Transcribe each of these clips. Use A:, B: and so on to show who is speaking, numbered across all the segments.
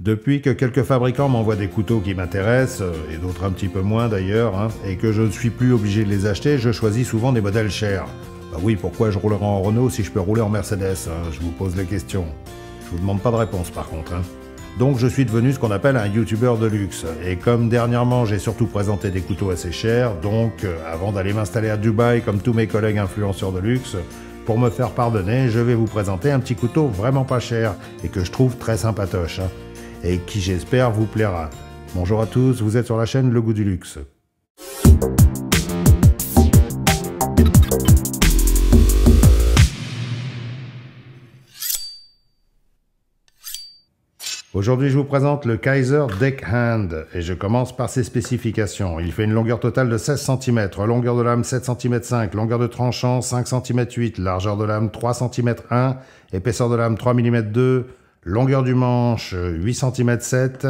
A: Depuis que quelques fabricants m'envoient des couteaux qui m'intéressent, et d'autres un petit peu moins d'ailleurs, et que je ne suis plus obligé de les acheter, je choisis souvent des modèles chers. Bah oui, pourquoi je roulerai en Renault si je peux rouler en Mercedes, je vous pose la question. Je vous demande pas de réponse par contre. Donc je suis devenu ce qu'on appelle un youtubeur de luxe, et comme dernièrement j'ai surtout présenté des couteaux assez chers, donc avant d'aller m'installer à Dubaï comme tous mes collègues influenceurs de luxe, pour me faire pardonner, je vais vous présenter un petit couteau vraiment pas cher, et que je trouve très sympatoche. Et qui j'espère vous plaira. Bonjour à tous, vous êtes sur la chaîne Le Goût du Luxe. Aujourd'hui, je vous présente le Kaiser Deckhand et je commence par ses spécifications. Il fait une longueur totale de 16 cm, longueur de lame 7 cm 5, longueur de tranchant 5 cm 8, largeur de lame 3 cm 1, épaisseur de lame 3 mm 2, longueur du manche 8 cm 7,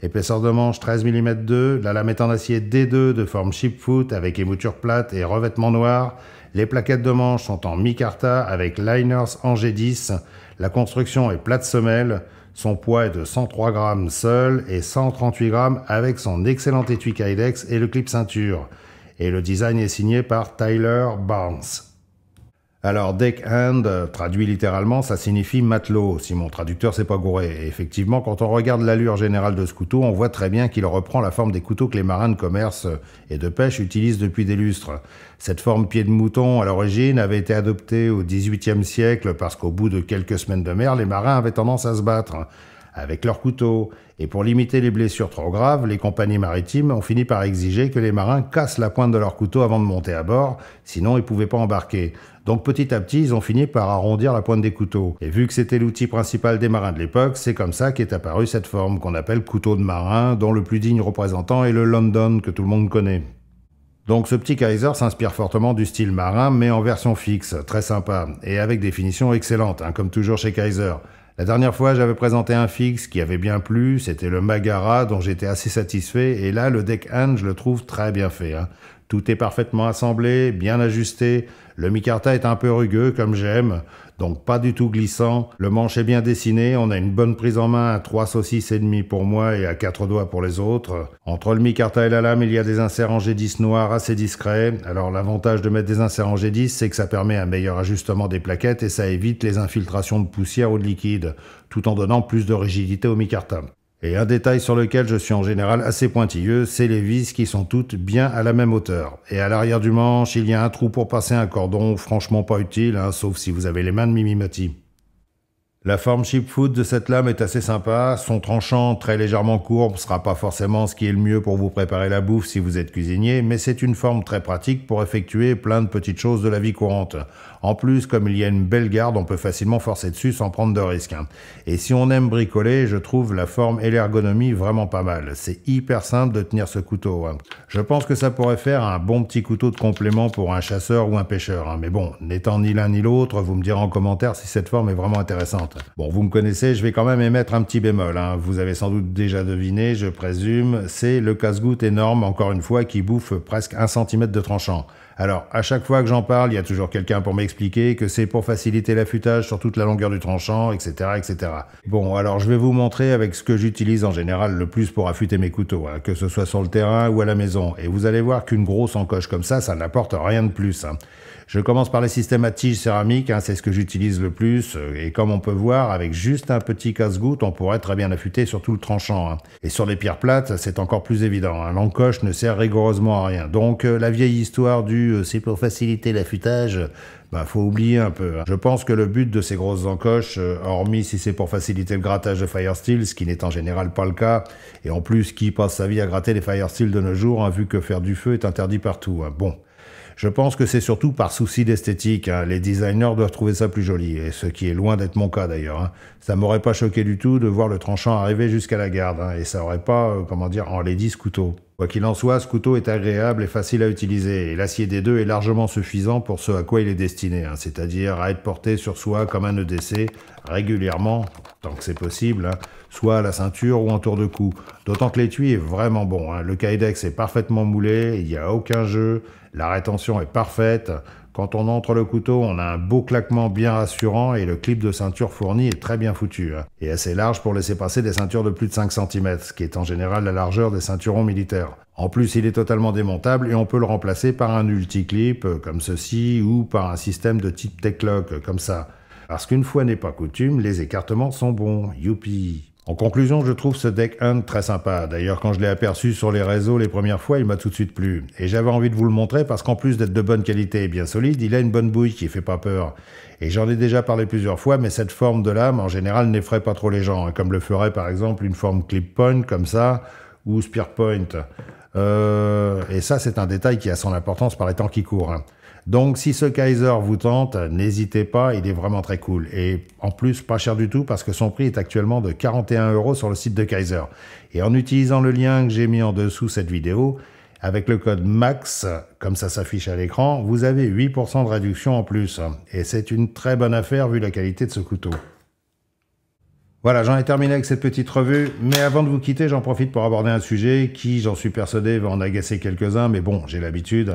A: épaisseur de manche 13 mm 2, la lame est en acier D2 de forme chipfoot avec émouture plate et revêtement noir. Les plaquettes de manche sont en micarta avec liners en G10. La construction est plate semelle. Son poids est de 103 grammes seul et 138 grammes avec son excellent étui Kydex et le clip ceinture. Et le design est signé par Tyler Barnes. Alors, Deckhand, traduit littéralement, ça signifie matelot, si mon traducteur s'est pas gouré. Et effectivement, quand on regarde l'allure générale de ce couteau, on voit très bien qu'il reprend la forme des couteaux que les marins de commerce et de pêche utilisent depuis des lustres. Cette forme pied de mouton, à l'origine, avait été adoptée au XVIIIe siècle parce qu'au bout de quelques semaines de mer, les marins avaient tendance à se battre avec leurs couteaux. Et pour limiter les blessures trop graves, les compagnies maritimes ont fini par exiger que les marins cassent la pointe de leur couteau avant de monter à bord, sinon ils pouvaient pas embarquer. Donc petit à petit, ils ont fini par arrondir la pointe des couteaux. Et vu que c'était l'outil principal des marins de l'époque, c'est comme ça qu'est apparue cette forme qu'on appelle couteau de marin, dont le plus digne représentant est le London que tout le monde connaît. Donc ce petit Kaiser s'inspire fortement du style marin, mais en version fixe, très sympa, et avec des finitions excellentes, comme toujours chez Kaiser. La dernière fois, j'avais présenté un fixe qui avait bien plu, c'était le Magara dont j'étais assez satisfait, et là, le Deckhand, je le trouve très bien fait. Tout est parfaitement assemblé, bien ajusté, le micarta est un peu rugueux comme j'aime, donc pas du tout glissant, le manche est bien dessiné, on a une bonne prise en main à 3 saucisses et demi pour moi et à 4 doigts pour les autres. Entre le micarta et la lame, il y a des inserts en G10 noirs assez discrets. Alors l'avantage de mettre des inserts en G10, c'est que ça permet un meilleur ajustement des plaquettes et ça évite les infiltrations de poussière ou de liquide, tout en donnant plus de rigidité au micarta. Et un détail sur lequel je suis en général assez pointilleux, c'est les vis qui sont toutes bien à la même hauteur. Et à l'arrière du manche, il y a un trou pour passer un cordon, franchement pas utile, sauf si vous avez les mains de Mimimati. La forme chipfoot de cette lame est assez sympa, son tranchant très légèrement courbe sera pas forcément ce qui est le mieux pour vous préparer la bouffe si vous êtes cuisinier, mais c'est une forme très pratique pour effectuer plein de petites choses de la vie courante. En plus, comme il y a une belle garde, on peut facilement forcer dessus sans prendre de risques. Et si on aime bricoler, je trouve la forme et l'ergonomie vraiment pas mal. C'est hyper simple de tenir ce couteau. Je pense que ça pourrait faire un bon petit couteau de complément pour un chasseur ou un pêcheur. Mais bon, n'étant ni l'un ni l'autre, vous me direz en commentaire si cette forme est vraiment intéressante. Bon, vous me connaissez, je vais quand même émettre un petit bémol. Vous avez sans doute déjà deviné, je présume, c'est le casse-goutte énorme, encore une fois, qui bouffe presque 1 cm de tranchant. Alors, à chaque fois que j'en parle, il y a toujours quelqu'un pour m'expliquer que c'est pour faciliter l'affûtage sur toute la longueur du tranchant, etc., etc. Bon, alors je vais vous montrer avec ce que j'utilise en général le plus pour affûter mes couteaux, que ce soit sur le terrain ou à la maison. Et vous allez voir qu'une grosse encoche comme ça n'apporte rien de plus. Je commence par les systèmes à tige céramique, c'est ce que j'utilise le plus, et comme on peut voir, avec juste un petit casse-goutte, on pourrait très bien affûter sur tout le tranchant. Et sur les pierres plates, c'est encore plus évident, l'encoche ne sert rigoureusement à rien. Donc la vieille histoire du « c'est pour faciliter l'affûtage », faut oublier un peu. Je pense que le but de ces grosses encoches, hormis si c'est pour faciliter le grattage de Firesteel, ce qui n'est en général pas le cas, et en plus qui passe sa vie à gratter les Firesteel de nos jours, vu que faire du feu est interdit partout. Bon. Je pense que c'est surtout par souci d'esthétique. Les designers doivent trouver ça plus joli, et ce qui est loin d'être mon cas d'ailleurs. Ça m'aurait pas choqué du tout de voir le tranchant arriver jusqu'à la garde, et ça aurait pas, enlaidi ce couteau. Quoi qu'il en soit, ce couteau est agréable et facile à utiliser, et l'acier D2 est largement suffisant pour ce à quoi il est destiné, c'est-à-dire à être porté sur soi comme un EDC, régulièrement, tant que c'est possible, soit à la ceinture ou en tour de cou. D'autant que l'étui est vraiment bon, le Kydex est parfaitement moulé, il n'y a aucun jeu, la rétention est parfaite. Quand on entre le couteau, on a un beau claquement bien rassurant et le clip de ceinture fourni est très bien foutu, et assez large pour laisser passer des ceintures de plus de 5 cm, ce qui est en général la largeur des ceinturons militaires. En plus, il est totalement démontable et on peut le remplacer par un ulti-clip comme ceci ou par un système de type Tech-Lock comme ça. Parce qu'une fois n'est pas coutume, les écartements sont bons, youpi. En conclusion, je trouve ce Deck Hunt très sympa. D'ailleurs, quand je l'ai aperçu sur les réseaux les premières fois, il m'a tout de suite plu. Et j'avais envie de vous le montrer parce qu'en plus d'être de bonne qualité et bien solide, il a une bonne bouille qui fait pas peur. Et j'en ai déjà parlé plusieurs fois, mais cette forme de lame, en général, n'effraie pas trop les gens, comme le ferait par exemple une forme clip point comme ça, ou spear point. Et ça, c'est un détail qui a son importance par les temps qui courent. Donc, si ce Kaiser vous tente, n'hésitez pas, il est vraiment très cool. Et en plus, pas cher du tout parce que son prix est actuellement de 41 € sur le site de Kaiser. Et en utilisant le lien que j'ai mis en dessous cette vidéo, avec le code MAX, comme ça s'affiche à l'écran, vous avez 8% de réduction en plus. Et c'est une très bonne affaire vu la qualité de ce couteau. Voilà, j'en ai terminé avec cette petite revue, mais avant de vous quitter, j'en profite pour aborder un sujet qui, j'en suis persuadé, va en agacer quelques-uns, mais bon, j'ai l'habitude.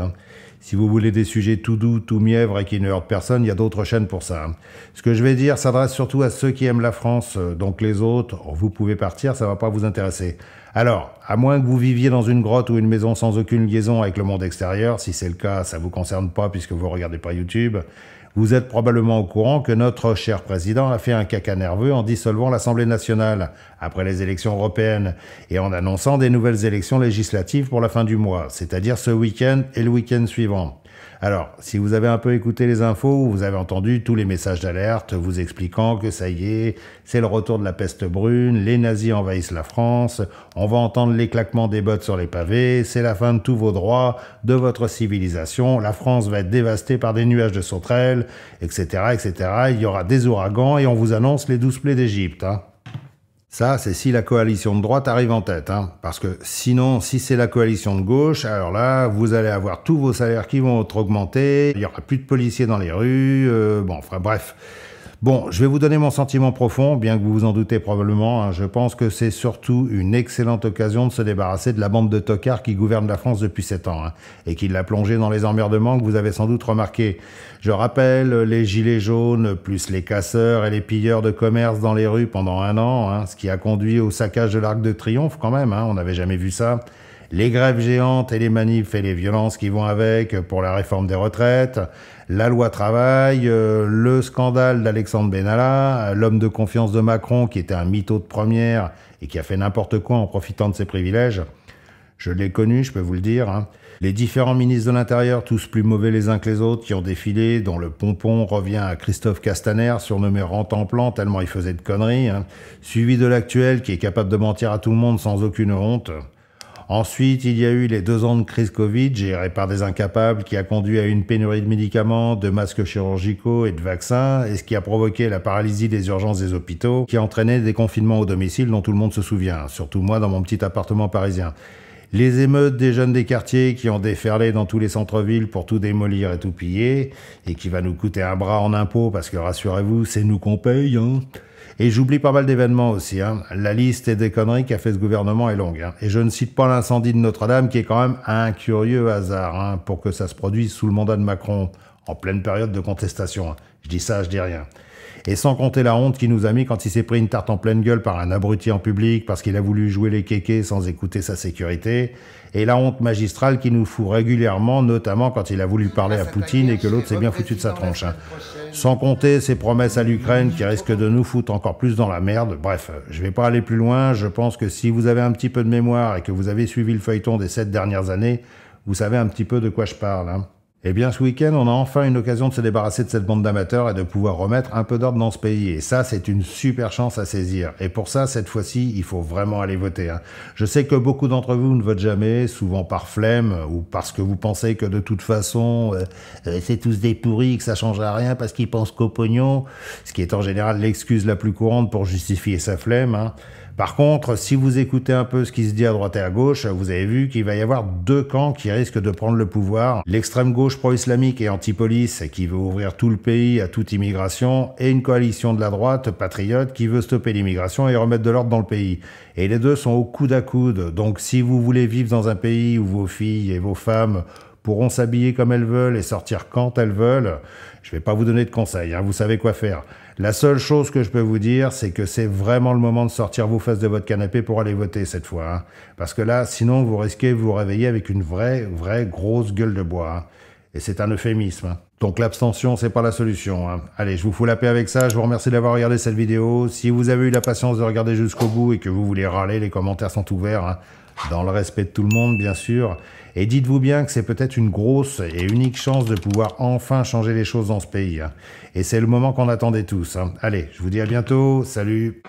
A: Si vous voulez des sujets tout doux, tout mièvres et qui ne heurtent personne, il y a d'autres chaînes pour ça. Ce que je vais dire s'adresse surtout à ceux qui aiment la France, donc les autres, vous pouvez partir, ça va pas vous intéresser. Alors, à moins que vous viviez dans une grotte ou une maison sans aucune liaison avec le monde extérieur, si c'est le cas, ça vous concerne pas puisque vous regardez pas YouTube, vous êtes probablement au courant que notre cher président a fait un caca nerveux en dissolvant l'Assemblée nationale après les élections européennes et en annonçant des nouvelles élections législatives pour la fin du mois, c'est-à-dire ce week-end et le week-end suivant. Alors, si vous avez un peu écouté les infos, vous avez entendu tous les messages d'alerte vous expliquant que ça y est, c'est le retour de la peste brune, les nazis envahissent la France, on va entendre les claquements des bottes sur les pavés, c'est la fin de tous vos droits, de votre civilisation, la France va être dévastée par des nuages de sauterelles, etc., etc. Il y aura des ouragans et on vous annonce les 12 plaies d'Égypte. Ça, c'est si la coalition de droite arrive en tête, parce que sinon, si c'est la coalition de gauche, alors là, vous allez avoir tous vos salaires qui vont être augmentés, il n'y aura plus de policiers dans les rues, bon, enfin bref. Bon, je vais vous donner mon sentiment profond, bien que vous vous en doutez probablement. Je pense que c'est surtout une excellente occasion de se débarrasser de la bande de tocards qui gouverne la France depuis 7 ans, et qui l'a plongé dans les emmerdements que vous avez sans doute remarqué. Je rappelle les gilets jaunes, plus les casseurs et les pilleurs de commerce dans les rues pendant 1 an, ce qui a conduit au saccage de l'Arc de Triomphe quand même, on n'avait jamais vu ça. Les grèves géantes et les manifs et les violences qui vont avec pour la réforme des retraites, la loi travail, le scandale d'Alexandre Benalla, l'homme de confiance de Macron qui était un mytho de première et qui a fait n'importe quoi en profitant de ses privilèges. Je l'ai connu, je peux vous le dire. Les différents ministres de l'Intérieur, tous plus mauvais les uns que les autres, qui ont défilé, dont le pompon revient à Christophe Castaner, surnommé Rantanplan, tellement il faisait de conneries, suivi de l'actuel qui est capable de mentir à tout le monde sans aucune honte. Ensuite, il y a eu les 2 ans de crise Covid, gérée par des incapables, qui a conduit à une pénurie de médicaments, de masques chirurgicaux et de vaccins, et ce qui a provoqué la paralysie des urgences des hôpitaux, qui a entraîné des confinements au domicile dont tout le monde se souvient, surtout moi dans mon petit appartement parisien. Les émeutes des jeunes des quartiers qui ont déferlé dans tous les centres-villes pour tout démolir et tout piller, et qui va nous coûter un bras en impôts, parce que rassurez-vous, c'est nous qu'on paye, Et j'oublie pas mal d'événements aussi. La liste des conneries qu'a fait ce gouvernement est longue. Et je ne cite pas l'incendie de Notre-Dame, qui est quand même un curieux hasard, pour que ça se produise sous le mandat de Macron, en pleine période de contestation. Je dis ça, je dis rien. Et sans compter la honte qu'il nous a mis quand il s'est pris une tarte en pleine gueule par un abruti en public parce qu'il a voulu jouer les kékés sans écouter sa sécurité, et la honte magistrale qu'il nous fout régulièrement, notamment quand il a voulu parler à Poutine et que l'autre s'est bien foutu de sa tronche. Sans compter ses promesses à l'Ukraine qui risquent de nous foutre encore plus dans la merde. Bref, je vais pas aller plus loin, je pense que si vous avez un petit peu de mémoire et que vous avez suivi le feuilleton des 7 dernières années, vous savez un petit peu de quoi je parle. Eh bien, ce week-end, on a enfin une occasion de se débarrasser de cette bande d'amateurs et de pouvoir remettre un peu d'ordre dans ce pays. Et ça, c'est une super chance à saisir. Et pour ça, cette fois-ci, il faut vraiment aller voter. Je sais que beaucoup d'entre vous ne votent jamais, souvent par flemme, ou parce que vous pensez que de toute façon, c'est tous des pourris, que ça changera rien parce qu'ils pensent qu'au pognon, ce qui est en général l'excuse la plus courante pour justifier sa flemme. Par contre, si vous écoutez un peu ce qui se dit à droite et à gauche, vous avez vu qu'il va y avoir 2 camps qui risquent de prendre le pouvoir. L'extrême gauche pro-islamique et anti-police qui veut ouvrir tout le pays à toute immigration, et une coalition de la droite patriote qui veut stopper l'immigration et remettre de l'ordre dans le pays. Et les deux sont au coude à coude. Donc si vous voulez vivre dans un pays où vos filles et vos femmes pourront s'habiller comme elles veulent et sortir quand elles veulent. Je vais pas vous donner de conseils, hein, vous savez quoi faire. La seule chose que je peux vous dire, c'est que c'est vraiment le moment de sortir vos fesses de votre canapé pour aller voter cette fois. Hein. Parce que là, sinon, vous risquez de vous réveiller avec une vraie grosse gueule de bois. Hein. Et c'est un euphémisme. Hein. Donc l'abstention, c'est pas la solution. Hein. Allez, je vous fous la paix avec ça. Je vous remercie d'avoir regardé cette vidéo. Si vous avez eu la patience de regarder jusqu'au bout et que vous voulez râler, les commentaires sont ouverts. Hein. Dans le respect de tout le monde, bien sûr. Et dites-vous bien que c'est peut-être une grosse et unique chance de pouvoir enfin changer les choses dans ce pays. Hein. Et c'est le moment qu'on attendait tous. Hein. Allez, je vous dis à bientôt. Salut!